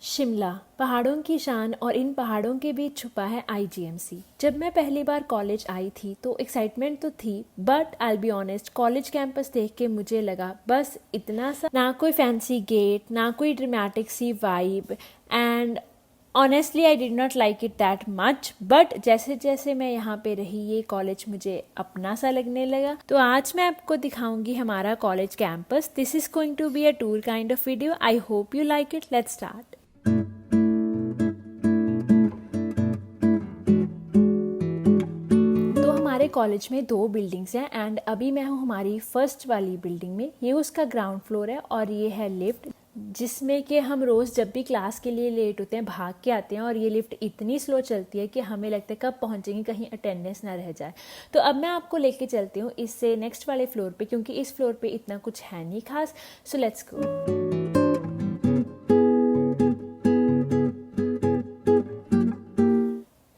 शिमला पहाड़ों की शान और इन पहाड़ों के बीच छुपा है आईजीएमसी। जब मैं पहली बार कॉलेज आई थी तो एक्साइटमेंट तो थी, but I be honest college campus देख के मुझे लगा बस इतना सा, ना कोई फैंसी गेट, ना कोई ड्रामेटिक सी vibe, and honestly I did not like it that much. But जैसे जैसे मैं यहाँ पे रही ये कॉलेज मुझे अपना सा लगने लगा। तो आज मैं आपको दिखाऊंगी हमारा college campus. This is going to be a tour kind of video. I hope you like it. Let's start. तो हमारे कॉलेज में 2 बिल्डिंग्स हैं एंड अभी मैं हूँ हमारी फर्स्ट वाली बिल्डिंग में। ये उसका ग्राउंड फ्लोर है और ये है लिफ्ट, जिसमें कि हम रोज़ जब भी क्लास के लिए लेट होते हैं भाग के आते हैं और ये लिफ्ट इतनी स्लो चलती है कि हमें लगता है कब पहुँचेंगे, कहीं अटेंडेंस ना रह जाए। तो अब मैं आपको लेके चलती हूँ इससे नेक्स्ट वाले फ्लोर पे, क्योंकि इस फ्लोर पे इतना कुछ है नहीं खास। So let's go.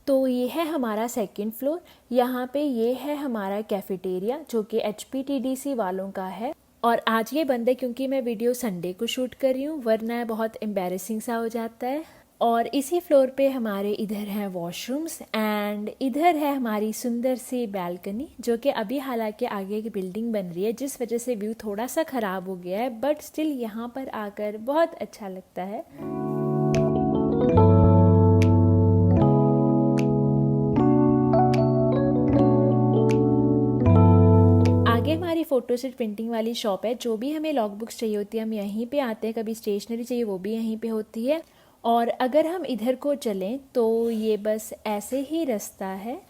तो ये है हमारा सेकंड फ्लोर। यहाँ पे ये है हमारा कैफेटेरिया जो कि HPTDC वालों का है। और आज ये बंद है क्योंकि मैं वीडियो संडे को शूट कर रही हूँ, वरना बहुत एम्बैरेसिंग सा हो जाता है। और इसी फ्लोर पे हमारे इधर हैं वॉशरूम्स एंड इधर है हमारी सुंदर सी बैल्कनी, जो कि अभी हालांकि आगे की बिल्डिंग बन रही है जिस वजह से व्यू थोड़ा सा ख़राब हो गया है, बट स्टिल यहाँ पर आकर बहुत अच्छा लगता है। आगे हमारी फोटोस्टेट प्रिंटिंग वाली शॉप है। जो भी हमें लॉग बुक्स चाहिए होती है हम यहीं पे आते हैं, कभी स्टेशनरी चाहिए वो भी यहीं पे होती है। और अगर हम इधर को चलें तो ये बस ऐसे ही रास्ता है।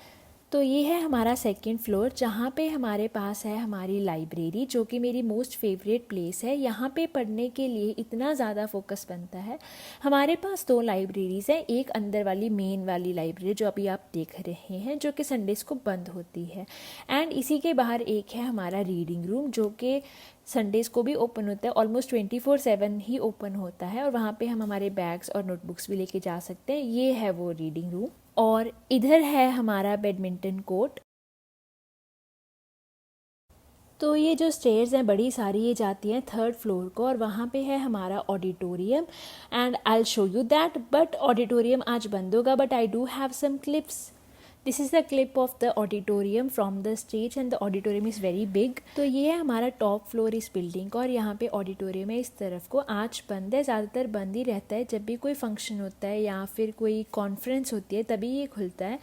तो ये है हमारा सेकंड फ्लोर, जहाँ पे हमारे पास है हमारी लाइब्रेरी, जो कि मेरी मोस्ट फेवरेट प्लेस है। यहाँ पे पढ़ने के लिए इतना ज़्यादा फोकस बनता है। हमारे पास 2 लाइब्रेरीज़ हैं। एक अंदर वाली मेन वाली लाइब्रेरी जो अभी आप देख रहे हैं, जो कि संडेज़ को बंद होती है, एंड इसी के बाहर एक है हमारा रीडिंग रूम जो कि संडेज़ को भी ओपन होता है। ऑलमोस्ट 24/7 ही ओपन होता है और वहाँ पे हम हमारे बैग्स और नोटबुक्स भी लेके जा सकते हैं। ये है वो रीडिंग रूम। और इधर है हमारा बैडमिंटन कोर्ट। तो ये जो स्टेयर्स हैं बड़ी सारी, ये जाती हैं 3rd फ्लोर को और वहाँ पे है हमारा auditorium and I will show you that. But auditorium आज बंद होगा, but I do have some clips. This is the clip of the auditorium from the stage and the auditorium is very big. तो ये है हमारा top floor इस building का और यहाँ पे ऑडिटोरियम है इस तरफ को। आज बंद है, ज़्यादातर बंद ही रहता है। जब भी कोई फंक्शन होता है या फिर कोई कॉन्फ्रेंस होती है तभी ये खुलता है।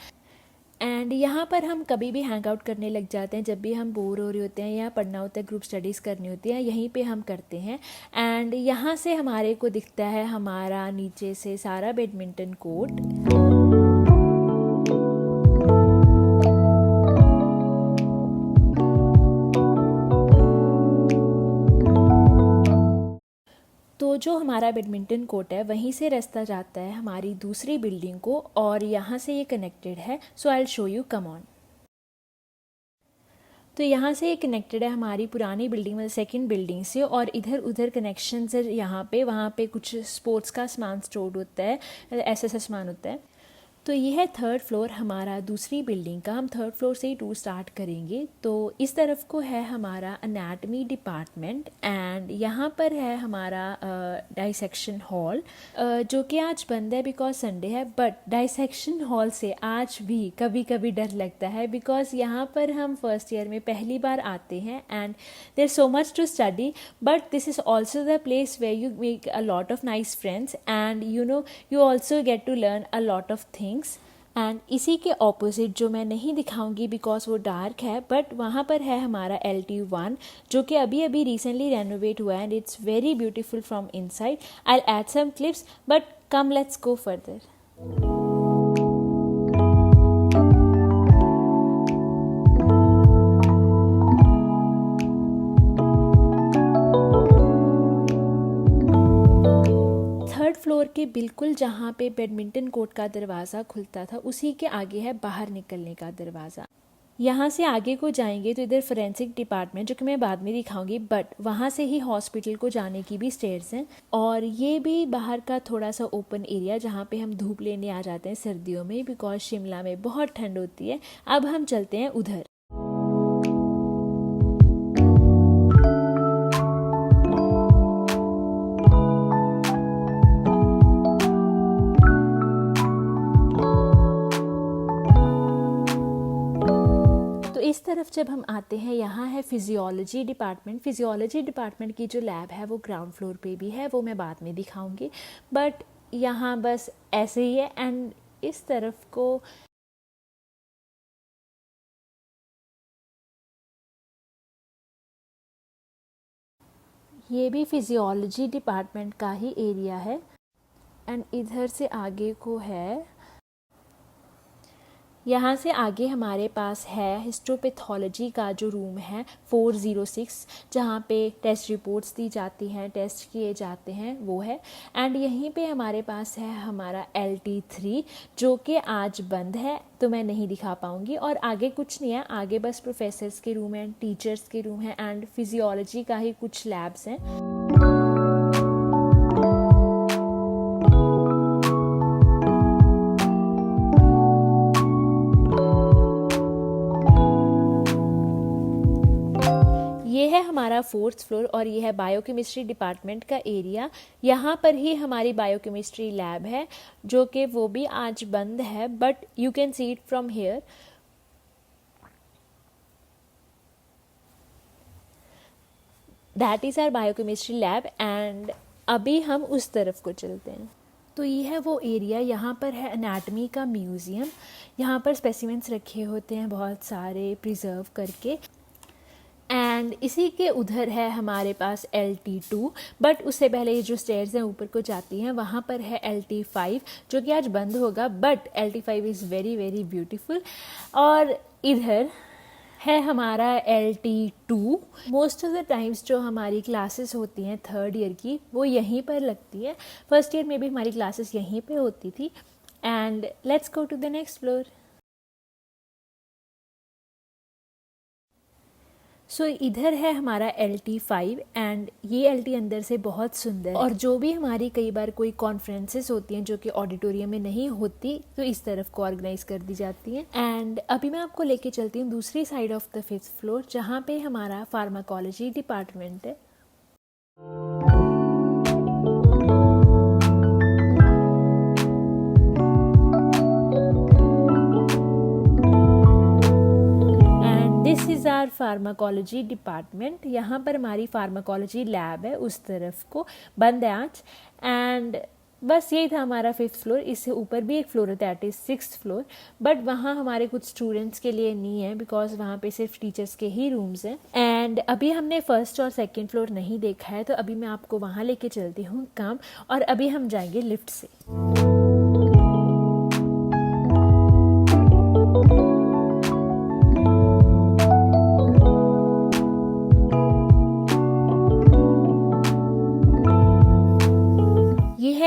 एंड यहाँ पर हम कभी भी हैंग आउट करने लग जाते हैं। जब भी हम बोर हो रहे होते हैं या पढ़ना होता है, ग्रुप स्टडीज़ करनी होती है, यहीं पे हम करते हैं। एंड यहाँ से हमारे को दिखता है हमारा नीचे से सारा बैडमिंटन कोर्ट। तो जो हमारा बैडमिंटन कोर्ट है वहीं से रास्ता जाता है हमारी दूसरी बिल्डिंग को और यहाँ से ये कनेक्टेड है। So I will show you, come on. तो यहाँ से ये कनेक्टेड है हमारी पुरानी बिल्डिंग मतलब सेकंड बिल्डिंग से, और इधर उधर कनेक्शन है यहाँ पे। वहाँ पे कुछ स्पोर्ट्स का सामान स्टोर्ड होता है, ऐसा सामान होता है। तो ये है 3rd फ्लोर हमारा दूसरी बिल्डिंग का। हम 3rd फ्लोर से ही टूर स्टार्ट करेंगे। तो इस तरफ को है हमारा अनाटमी डिपार्टमेंट एंड यहाँ पर है हमारा डाइसेक्शन हॉल, जो कि आज बंद है बिकॉज संडे है। बट डाइसेक्शन हॉल से आज भी कभी कभी डर लगता है बिकॉज यहाँ पर हम फर्स्ट ईयर में पहली बार आते हैं and there so much to study, but this is also the place where you make a lot of nice friends and you also get to learn a lot of things. And इसी के opposite जो मैं नहीं दिखाऊंगी because वो dark है, but वहाँ पर है हमारा LT1 जो कि अभी अभी रिसेंटली रेनोवेट हुआ है and it's very beautiful from inside. I will add some clips, but come let's go further. Third floor के बिल्कुल जहाँ पे बैडमिंटन कोर्ट का दरवाज़ा खुलता था उसी के आगे है बाहर निकलने का दरवाज़ा। यहाँ से आगे को जाएंगे तो इधर फोरेंसिक डिपार्टमेंट, जो कि मैं बाद में दिखाऊंगी, बट वहाँ से ही हॉस्पिटल को जाने की भी स्टेयर्स हैं। और ये भी बाहर का थोड़ा सा ओपन एरिया जहाँ पे हम धूप लेने आ जाते हैं सर्दियों में बिकॉज शिमला में बहुत ठंड होती है। अब हम चलते हैं उधर। जब हम आते हैं यहाँ है फिजियोलॉजी डिपार्टमेंट। फिजियोलॉजी डिपार्टमेंट की जो लैब है वो ग्राउंड फ्लोर पे भी है, वो मैं बाद में दिखाऊंगी, बट यहाँ बस ऐसे ही है। एंड इस तरफ को ये भी फिजियोलॉजी डिपार्टमेंट का ही एरिया है। एंड इधर से आगे को है, यहाँ से आगे हमारे पास है हिस्टोपैथोलॉजी का जो रूम है 406, जहाँ पे टेस्ट रिपोर्ट्स दी जाती हैं, टेस्ट किए जाते हैं, वो है। एंड यहीं पे हमारे पास है हमारा LT3 जो कि आज बंद है, तो मैं नहीं दिखा पाऊँगी। और आगे कुछ नहीं है, आगे बस प्रोफेसर्स के रूम हैं, टीचर्स के रूम हैं एंड फिजियोलॉजी का ही कुछ लैब्स हैं। ये है हमारा 4th फ्लोर और ये है बायोकेमिस्ट्री डिपार्टमेंट का एरिया। यहाँ पर ही हमारी बायोकेमिस्ट्री लैब है जो कि वो भी आज बंद है, but you can see it from here. That is our biochemistry lab. And अभी हम उस तरफ को चलते हैं। तो ये है वो एरिया, यहाँ पर है एनाटमी का म्यूज़ियम। यहाँ पर स्पेसिमेंट्स रखे होते हैं बहुत सारे प्रिजर्व करके। एंड इसी के उधर है हमारे पास LT2, बट उससे पहले ये जो स्टेयर्स हैं ऊपर को जाती हैं, वहाँ पर है LT5 जो कि आज बंद होगा, but LT5 is very very beautiful. और इधर है हमारा LT2। Most of the times जो हमारी क्लासेस होती हैं 3rd ईयर की, वो यहीं पर लगती है। 1st ईयर में भी हमारी क्लासेस यहीं पे होती थी। And let's go to the next floor. So इधर है हमारा LT5 एंड ये LT अंदर से बहुत सुंदर है। और जो भी हमारी कई बार कोई कॉन्फ्रेंसेस होती हैं जो कि ऑडिटोरियम में नहीं होती, तो इस तरफ को ऑर्गेनाइज कर दी जाती हैं। एंड अभी मैं आपको लेके चलती हूँ दूसरी side of the 5th floor, जहाँ पे हमारा फार्माकोलॉजी डिपार्टमेंट है। This is our pharmacology department. यहाँ पर हमारी फार्माकोलॉजी लैब है, उस तरफ को बंद है आज। एंड बस यही था हमारा 5th फ्लोर। इससे ऊपर भी एक फ्लोर है, that is 6th floor, but वहाँ हमारे कुछ स्टूडेंट्स के लिए नहीं है बिकॉज वहाँ पे सिर्फ टीचर्स के ही रूम्स हैं। एंड अभी हमने 1st और 2nd फ्लोर नहीं देखा है, तो अभी मैं आपको वहाँ लेके चलती हूँ काम। और अभी हम जाएंगे लिफ्ट से।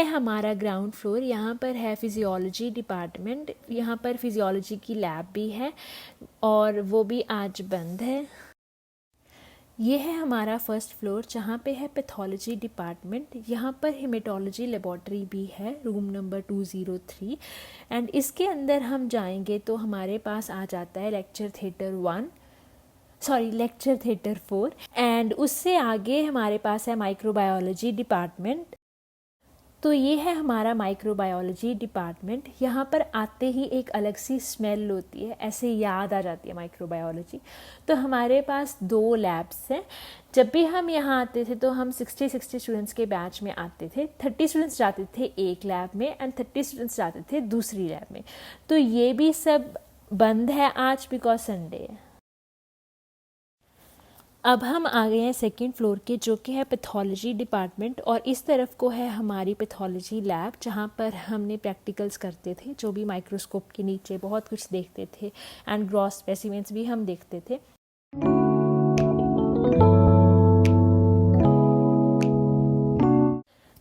हमारा ग्राउंड फ्लोर, यहाँ पर है फिजियोलॉजी डिपार्टमेंट। यहाँ पर फिजियोलॉजी की लैब भी है और वो भी आज बंद है। ये है हमारा 1st फ्लोर, जहाँ पे है पैथोलॉजी डिपार्टमेंट। यहाँ पर हेमेटोलॉजी लेबॉर्ट्री भी है, रूम नंबर 203। एंड इसके अंदर हम जाएंगे तो हमारे पास आ जाता है लेक्चर थिएटर 4। एंड उससे आगे हमारे पास है माइक्रोबायोलॉजी डिपार्टमेंट। तो ये है हमारा माइक्रोबायोलॉजी डिपार्टमेंट। यहाँ पर आते ही एक अलग सी स्मेल होती है, ऐसे याद आ जाती है माइक्रोबायोलॉजी। तो हमारे पास 2 लैब्स हैं। जब भी हम यहाँ आते थे तो हम 60 स्टूडेंट्स के बैच में आते थे। 30 स्टूडेंट्स जाते थे एक लैब में एंड 30 स्टूडेंट्स जाते थे दूसरी लैब में। तो ये भी सब बंद है आज बिकॉज संडे है। अब हम आ गए हैं 2nd फ्लोर के, जो कि है पैथोलॉजी डिपार्टमेंट। और इस तरफ को है हमारी पैथोलॉजी लैब, जहाँ पर हमने प्रैक्टिकल्स करते थे, जो भी माइक्रोस्कोप के नीचे बहुत कुछ देखते थे एंड ग्रॉस स्पेसिमेंट्स भी हम देखते थे।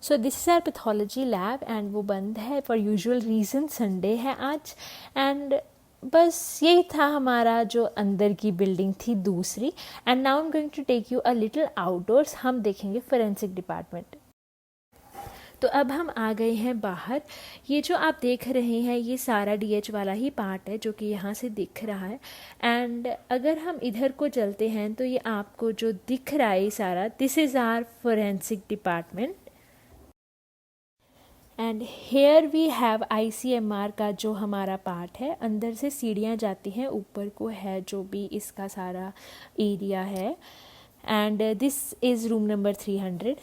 So this is our pathology lab and वो बंद है फॉर यूजुअल रीज़न, संडे है आज। एंड बस यही था हमारा जो अंदर की बिल्डिंग थी दूसरी। And now I am going to take you a little outdoors. हम देखेंगे फोरेंसिक डिपार्टमेंट। तो अब हम आ गए हैं बाहर। ये जो आप देख रहे हैं ये सारा DH वाला ही पार्ट है जो कि यहाँ से दिख रहा है। एंड अगर हम इधर को चलते हैं तो ये आपको जो दिख रहा है सारा, this is our forensic department. And here we have ICMR का जो हमारा पार्ट है, अंदर से सीढ़ियाँ जाती हैं ऊपर को, है जो भी इसका सारा एरिया है. And this is room number 300.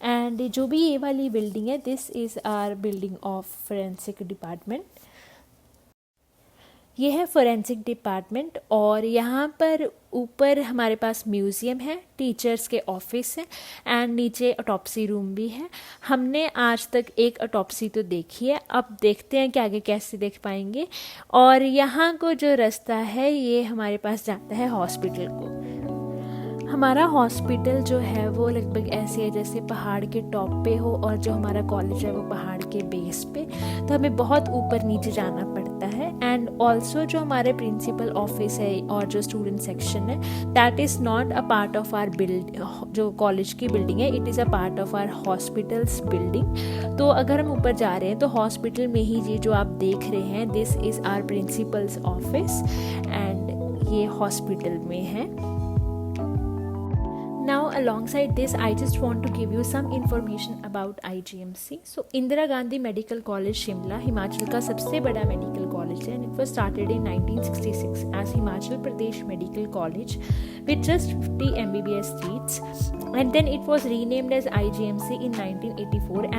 And जो भी ये वाली बिल्डिंग है, this is our building of forensic department. ये है फोरेंसिक डिपार्टमेंट. और यहाँ पर ऊपर हमारे पास म्यूज़ियम है, टीचर्स के ऑफिस है, एंड नीचे ऑटोप्सी रूम भी है. हमने आज तक एक ऑटोप्सी तो देखी है, अब देखते हैं कि आगे कैसे देख पाएंगे. और यहाँ को जो रास्ता है ये हमारे पास जाता है हॉस्पिटल को. हमारा हॉस्पिटल जो है वो लगभग ऐसे है जैसे पहाड़ के टॉप पे हो, और जो हमारा कॉलेज है वो पहाड़ के बेस पे, तो हमें बहुत ऊपर नीचे जाना पड़ता है. एंड ऑल्सो जो हमारे प्रिंसिपल ऑफिस है और जो स्टूडेंट सेक्शन है, that is not a part of our जो कॉलेज की बिल्डिंग है, it is a part of our hospital's building. तो अगर हम ऊपर जा रहे हैं तो हॉस्पिटल में ही ये जो आप देख रहे हैं, this is our principal's office, and ये हॉस्पिटल में है. Now alongside this, I just want to give you some information about IGMC. So Indira Gandhi Medical College Shimla Himachal का सबसे बड़ा मेडिकल कॉलेज है, and it was started in 1966 as Himachal Pradesh Medical College with just 50 MBBS seats, and then it was renamed as IGMC in 1984.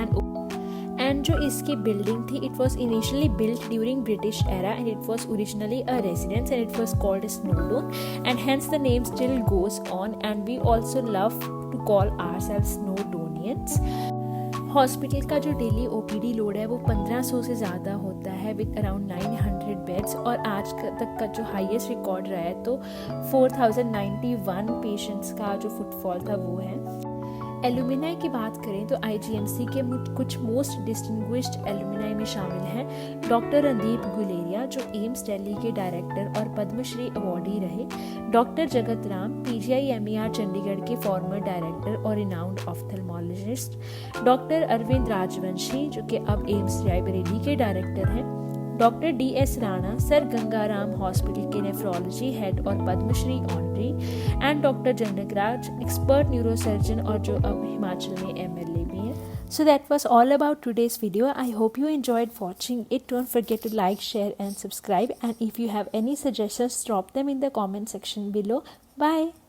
And जो इसकी building थी, it was initially built during British era, and it was originally a residence, and it was called Snowdon, and hence the name still goes on, and we also love to call ourselves Snowdonians. Hospital का जो daily OPD load है वो 1500 से ज़्यादा होता है, with around 900 beds. और आज तक का जो हाईएस्ट रिकॉर्ड रहा है तो 4091 पेशेंट्स का जो फुटफॉल था वो है. एलुमिनाई की बात करें तो IGMC के कुछ मोस्ट डिस्टिंग्विश्ड एलुमिनाई में शामिल हैं डॉक्टर रणदीप गुलेरिया, जो एम्स दिल्ली के डायरेक्टर और पद्मश्री अवॉर्डी रहे, डॉक्टर जगत राम, PGIMER चंडीगढ़ के फॉर्मर डायरेक्टर और renowned ophthalmologist, doctor Arvind Rajvanshi जो कि अब एम्स रायबरेली के डायरेक्टर हैं, doctor DS Rana, sir Gangaram hospital के नेफ्रोलॉजी हेड और Padmashri honoree, and doctor Janakraj, expert neurosurgeon और जो अब हिमाचल में MLA भी हैं. So that was all about today's video. I hope you enjoyed watching it. Don't forget to like, share and subscribe, and if you have any suggestions, drop them in the comment section below. Bye.